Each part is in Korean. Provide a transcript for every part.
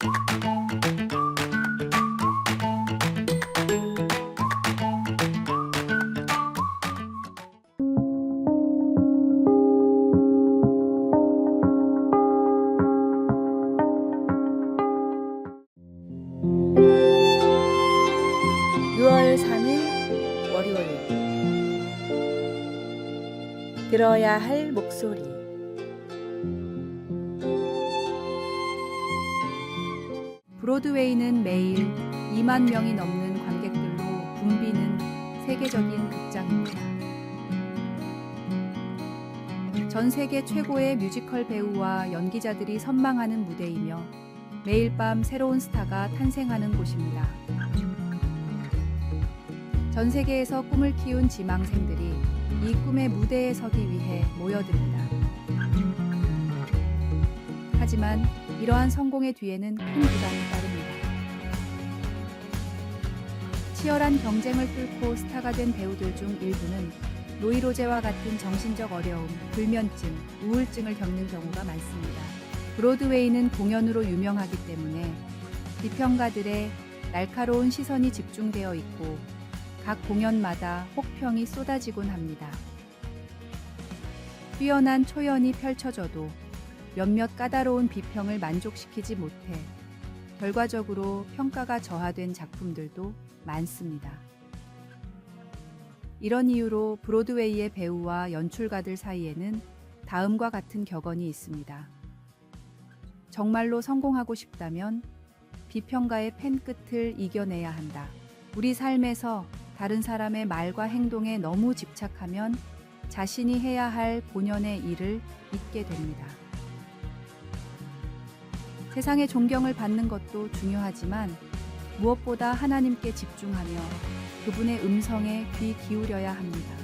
6월 3일 월요일 들어야 할 목소리. 브로드웨이는 매일 2만 명이 넘는 관객들로 붐비는 세계적인 극장입니다. 전 세계 최고의 뮤지컬 배우와 연기자들이 선망하는 무대이며 매일 밤 새로운 스타가 탄생하는 곳입니다. 전 세계에서 꿈을 키운 지망생들이 이 꿈의 무대에 서기 위해 모여듭니다. 하지만 이러한 성공의 뒤에는 큰 부담이 따릅니다. 치열한 경쟁을 뚫고 스타가 된 배우들 중 일부는 노이로제와 같은 정신적 어려움, 불면증, 우울증을 겪는 경우가 많습니다. 브로드웨이는 공연으로 유명하기 때문에 비평가들의 날카로운 시선이 집중되어 있고 각 공연마다 혹평이 쏟아지곤 합니다. 뛰어난 초연이 펼쳐져도 몇몇 까다로운 비평을 만족시키지 못해 결과적으로 평가가 저하된 작품들도 많습니다. 이런 이유로 브로드웨이의 배우와 연출가들 사이에는 다음과 같은 격언이 있습니다. 정말로 성공하고 싶다면 비평가의 펜 끝을 이겨내야 한다. 우리 삶에서 다른 사람의 말과 행동에 너무 집착하면 자신이 해야 할 본연의 일을 잊게 됩니다. 세상의 존경을 받는 것도 중요하지만 무엇보다 하나님께 집중하며 그분의 음성에 귀 기울여야 합니다.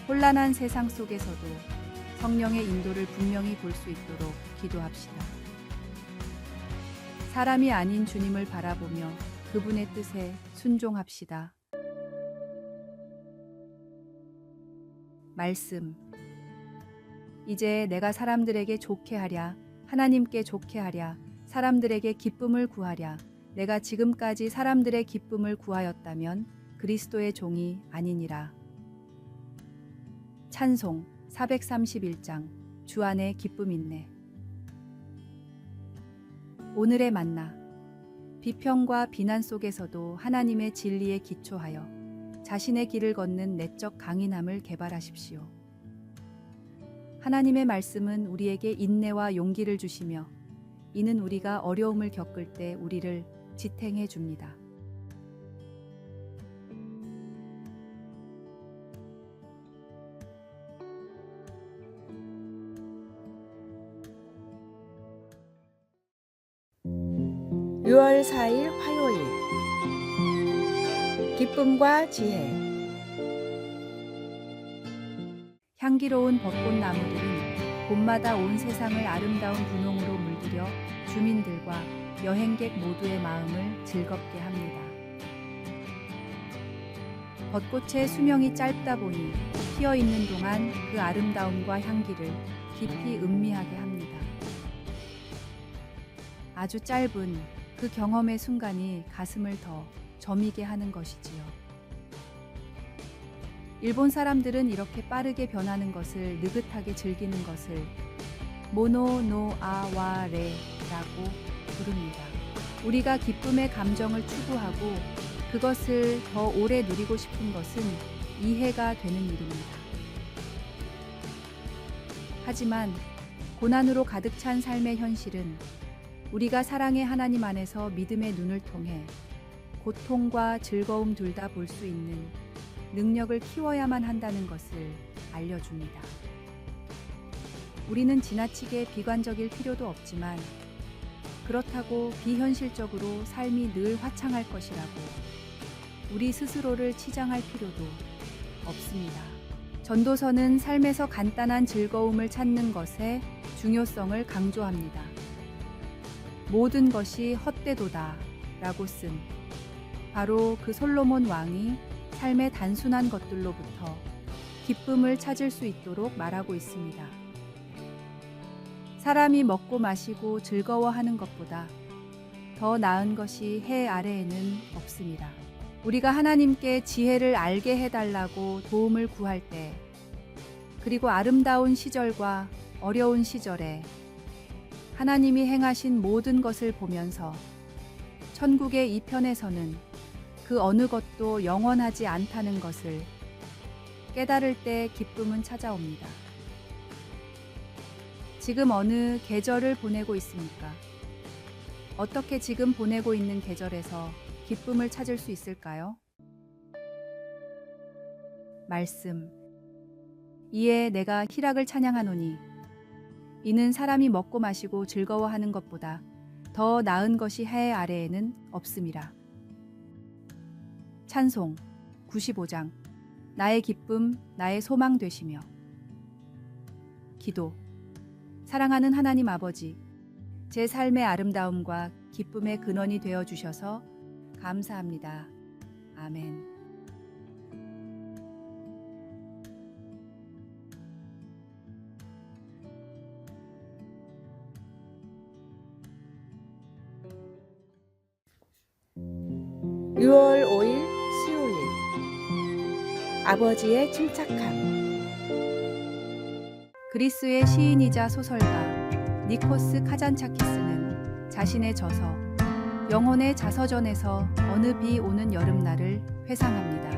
혼란한 세상 속에서도 성령의 인도를 분명히 볼 수 있도록 기도합시다. 사람이 아닌 주님을 바라보며 그분의 뜻에 순종합시다. 말씀. 이제 내가 사람들에게 좋게 하랴, 하나님께 좋게 하랴, 사람들에게 기쁨을 구하랴. 내가 지금까지 사람들의 기쁨을 구하였다면 그리스도의 종이 아니니라. 찬송 431장. 주 안에 기쁨 있네. 오늘의 만나. 비평과 비난 속에서도 하나님의 진리에 기초하여 자신의 길을 걷는 내적 강인함을 개발하십시오. 하나님의 말씀은 우리에게 인내와 용기를 주시며 이는 우리가 어려움을 겪을 때 우리를 지탱해 줍니다. (6월 4일) 화요일 기쁨과 지혜. 향기로운 벚꽃나무들은 봄마다 온 세상을 아름다운 분홍으로 물들여 주민들과 여행객 모두의 마음을 즐겁게 합니다. 벚꽃의 수명이 짧다 보니 피어 있는 동안 그 아름다움과 향기를 깊이 음미하게 합니다. 아주 짧은 그 경험의 순간이 가슴을 더 저미게 하는 것이지요. 일본 사람들은 이렇게 빠르게 변하는 것을 느긋하게 즐기는 것을 모노노아와레라고 부릅니다. 우리가 기쁨의 감정을 추구하고 그것을 더 오래 누리고 싶은 것은 이해가 되는 일입니다. 하지만 고난으로 가득 찬 삶의 현실은 우리가 사랑의 하나님 안에서 믿음의 눈을 통해 고통과 즐거움 둘 다 볼 수 있는 능력을 키워야만 한다는 것을 알려줍니다. 우리는 지나치게 비관적일 필요도 없지만 그렇다고 비현실적으로 삶이 늘 화창할 것이라고 우리 스스로를 치장할 필요도 없습니다. 전도서는 삶에서 간단한 즐거움을 찾는 것의 중요성을 강조합니다. 모든 것이 헛되도다 라고 쓴 바로 그 솔로몬 왕이 삶의 단순한 것들로부터 기쁨을 찾을 수 있도록 말하고 있습니다. 사람이 먹고 마시고 즐거워하는 것보다 더 나은 것이 해 아래에는 없습니다. 우리가 하나님께 지혜를 알게 해달라고 도움을 구할 때, 그리고 아름다운 시절과 어려운 시절에 하나님이 행하신 모든 것을 보면서 천국의 이편에서는 그 어느 것도 영원하지 않다는 것을 깨달을 때 기쁨은 찾아옵니다. 지금 어느 계절을 보내고 있습니까? 어떻게 지금 보내고 있는 계절에서 기쁨을 찾을 수 있을까요? 말씀. 이에 내가 희락을 찬양하노니 이는 사람이 먹고 마시고 즐거워하는 것보다 더 나은 것이 해 아래에는 없음이라. 찬송 95장. 나의 기쁨, 나의 소망 되시며. 기도. 사랑하는 하나님 아버지, 제 삶의 아름다움과 기쁨의 근원이 되어 주셔서 감사합니다. 아멘. (6월 5일) 수요일. 아버지의 침착함. 그리스의 시인이자 소설가 니코스 카잔차키스는 자신의 저서 영혼의 자서전에서 어느 비 오는 여름날을 회상합니다.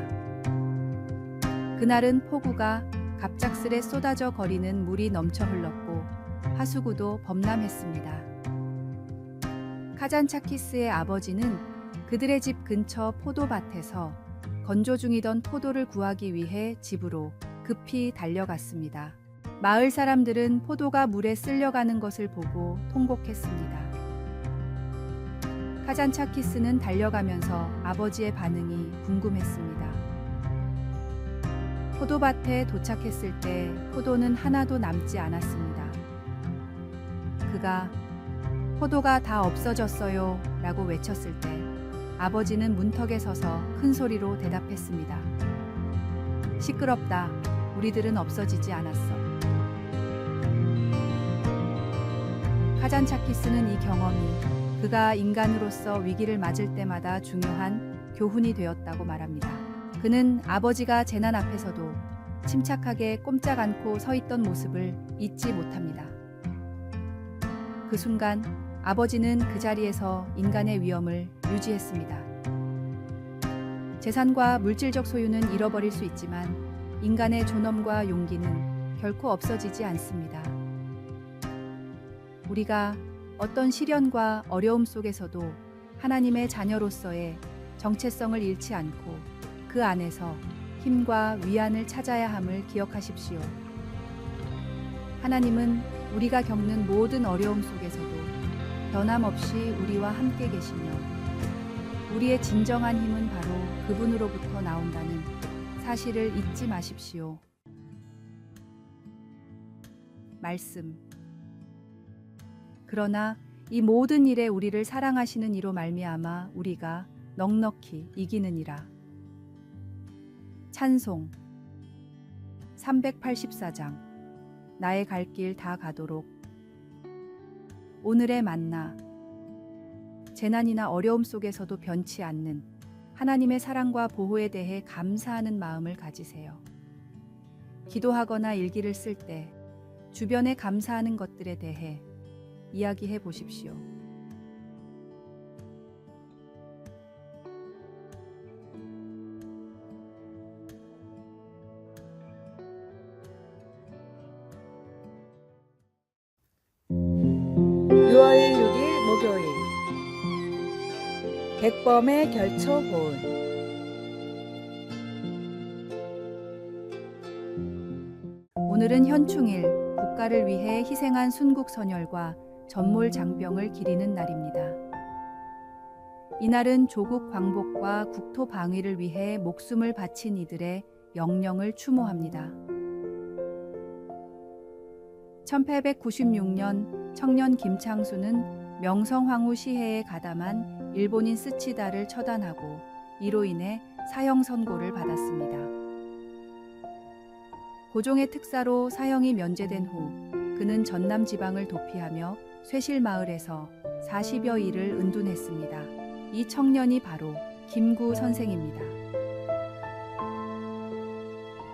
그날은 폭우가 갑작스레 쏟아져 거리는 물이 넘쳐 흘렀고 하수구도 범람했습니다. 카잔차키스의 아버지는 그들의 집 근처 포도밭에서 건조 중이던 포도를 구하기 위해 집으로 급히 달려갔습니다. 마을 사람들은 포도가 물에 쓸려가는 것을 보고 통곡했습니다. 카잔차키스는 달려가면서 아버지의 반응이 궁금했습니다. 포도밭에 도착했을 때 포도는 하나도 남지 않았습니다. 그가 포도가 다 없어졌어요 라고 외쳤을 때 아버지는 문턱에 서서 큰 소리로 대답했습니다. 시끄럽다. 우리들은 없어지지 않았어. 카잔차키스는 이 경험이 그가 인간으로서 위기를 맞을 때마다 중요한 교훈이 되었다고 말합니다. 그는 아버지가 재난 앞에서도 침착하게 꼼짝 않고 서 있던 모습을 잊지 못합니다. 그 순간 아버지는 그 자리에서 인간의 위엄을 유지했습니다. 재산과 물질적 소유는 잃어버릴 수 있지만 인간의 존엄과 용기는 결코 없어지지 않습니다. 우리가 어떤 시련과 어려움 속에서도 하나님의 자녀로서의 정체성을 잃지 않고 그 안에서 힘과 위안을 찾아야 함을 기억하십시오. 하나님은 우리가 겪는 모든 어려움 속에서도 변함없이 우리와 함께 계시며 우리의 진정한 힘은 바로 그분으로부터 나온다는 사실을 잊지 마십시오. 말씀. 그러나 이 모든 일에 우리를 사랑하시는 이로 말미암아 우리가 넉넉히 이기느니라. 찬송 384장. 나의 갈 길 다 가도록. 오늘의 만나. 재난이나 어려움 속에서도 변치 않는 하나님의 사랑과 보호에 대해 감사하는 마음을 가지세요. 기도하거나 일기를 쓸 때 주변에 감사하는 것들에 대해 이야기해 보십시오. (6월 6일) 목요일. 객범의 결초보은. 오늘은 현충일, 국가를 위해 희생한 순국선열과 전몰 장병을 기리는 날입니다. 이날은 조국 광복과 국토 방위를 위해 목숨을 바친 이들의 영령을 추모합니다. 1896년 청년 김창수는 명성황후 시해에 가담한 일본인 스치다를 처단하고 이로 인해 사형 선고를 받았습니다. 고종의 특사로 사형이 면제된 후 그는 전남 지방을 도피하며 쇠실마을에서 40여 일을 은둔했습니다. 이 청년이 바로 김구 선생입니다.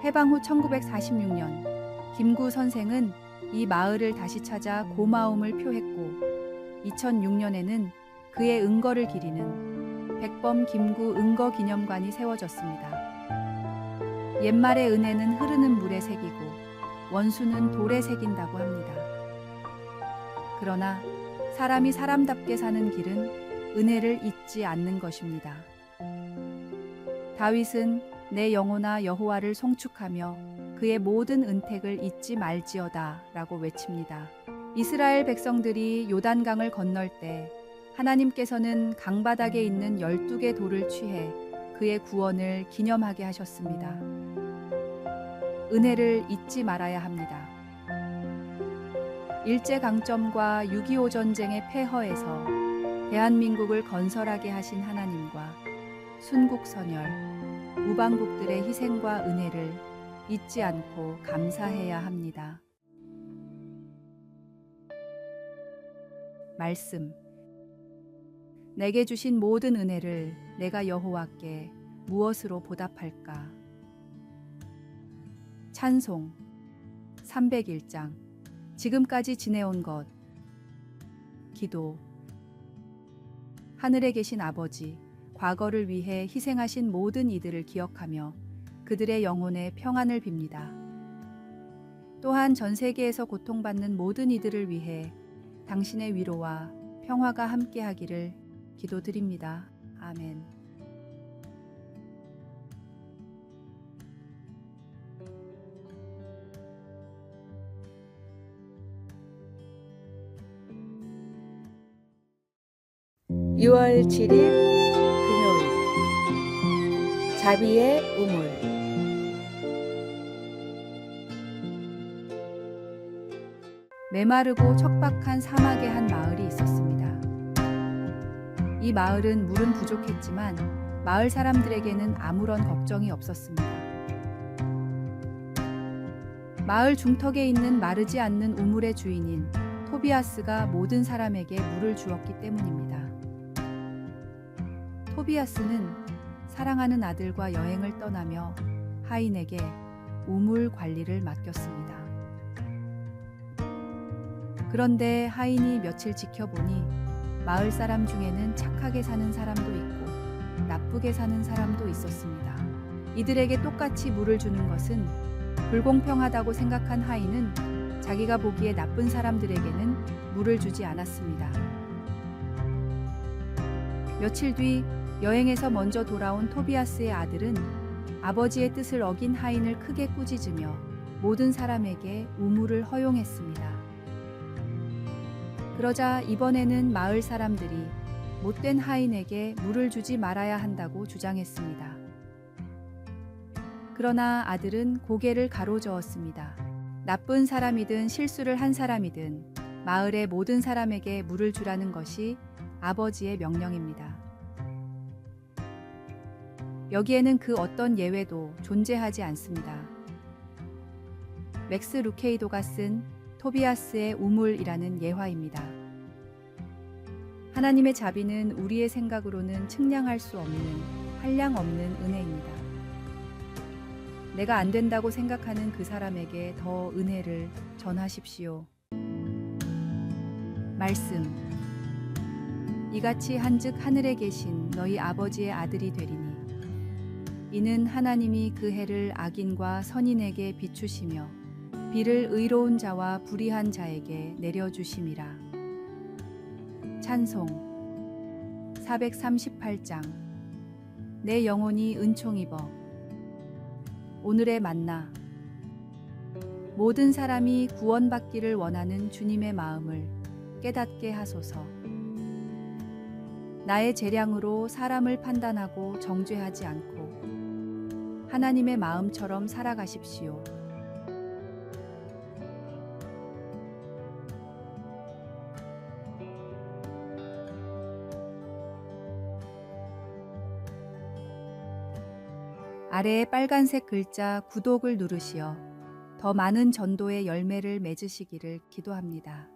해방 후 1946년 김구 선생은 이 마을을 다시 찾아 고마움을 표했고 2006년에는 그의 은거를 기리는 백범 김구 은거 기념관이 세워졌습니다. 옛말의 은혜는 흐르는 물에 새기고 원수는 돌에 새긴다고 합니다. 그러나 사람이 사람답게 사는 길은 은혜를 잊지 않는 것입니다. 다윗은 내 영혼아 여호와를 송축하며 그의 모든 은택을 잊지 말지어다 라고 외칩니다. 이스라엘 백성들이 요단강을 건널 때 하나님께서는 강바닥에 있는 12개 돌을 취해 그의 구원을 기념하게 하셨습니다. 은혜를 잊지 말아야 합니다. 일제강점과 6.25 전쟁의 폐허에서 대한민국을 건설하게 하신 하나님과 순국선열, 우방국들의 희생과 은혜를 잊지 않고 감사해야 합니다. 말씀. 내게 주신 모든 은혜를 내가 여호와께 무엇으로 보답할까? 찬송 301장. 지금까지 지내온 것. 기도. 하늘에 계신 아버지, 과거를 위해 희생하신 모든 이들을 기억하며 그들의 영혼에 평안을 빕니다. 또한 전 세계에서 고통받는 모든 이들을 위해 당신의 위로와 평화가 함께하기를 기도드립니다. 아멘. (6월 7일) 금요일 자비의 우물. 메마르고 척박한 사막의 한 마을이 있었습니다. 이 마을은 물은 부족했지만 마을 사람들에게는 아무런 걱정이 없었습니다. 마을 중턱에 있는 마르지 않는 우물의 주인인 토비아스가 모든 사람에게 물을 주었기 때문입니다. 토비아스는 사랑하는 아들과 여행을 떠나며 하인에게 우물 관리를 맡겼습니다. 그런데 하인이 며칠 지켜보니 마을 사람 중에는 착하게 사는 사람도 있고 나쁘게 사는 사람도 있었습니다. 이들에게 똑같이 물을 주는 것은 불공평하다고 생각한 하인은 자기가 보기에 나쁜 사람들에게는 물을 주지 않았습니다. 며칠 뒤 여행에서 먼저 돌아온 토비아스의 아들은 아버지의 뜻을 어긴 하인을 크게 꾸짖으며 모든 사람에게 우물을 허용했습니다. 그러자 이번에는 마을 사람들이 못된 하인에게 물을 주지 말아야 한다고 주장했습니다. 그러나 아들은 고개를 가로저었습니다. 나쁜 사람이든 실수를 한 사람이든 마을의 모든 사람에게 물을 주라는 것이 아버지의 명령입니다. 여기에는 그 어떤 예외도 존재하지 않습니다. 맥스 루케이도가 쓴 토비아스의 우물이라는 예화입니다. 하나님의 자비는 우리의 생각으로는 측량할 수 없는 한량없는 은혜입니다. 내가 안 된다고 생각하는 그 사람에게 더 은혜를 전하십시오. 말씀. 이같이 한즉 하늘에 계신 너희 아버지의 아들이 되리니 이는 하나님이 그 해를 악인과 선인에게 비추시며 비를 의로운 자와 불의한 자에게 내려주심이라. 찬송 438장. 내 영혼이 은총 입어. 오늘의 만나. 모든 사람이 구원받기를 원하는 주님의 마음을 깨닫게 하소서. 나의 재량으로 사람을 판단하고 정죄하지 않고 하나님의 마음처럼 살아가십시오. 아래에 빨간색 글자 구독을 누르시어 더 많은 전도의 열매를 맺으시기를 기도합니다.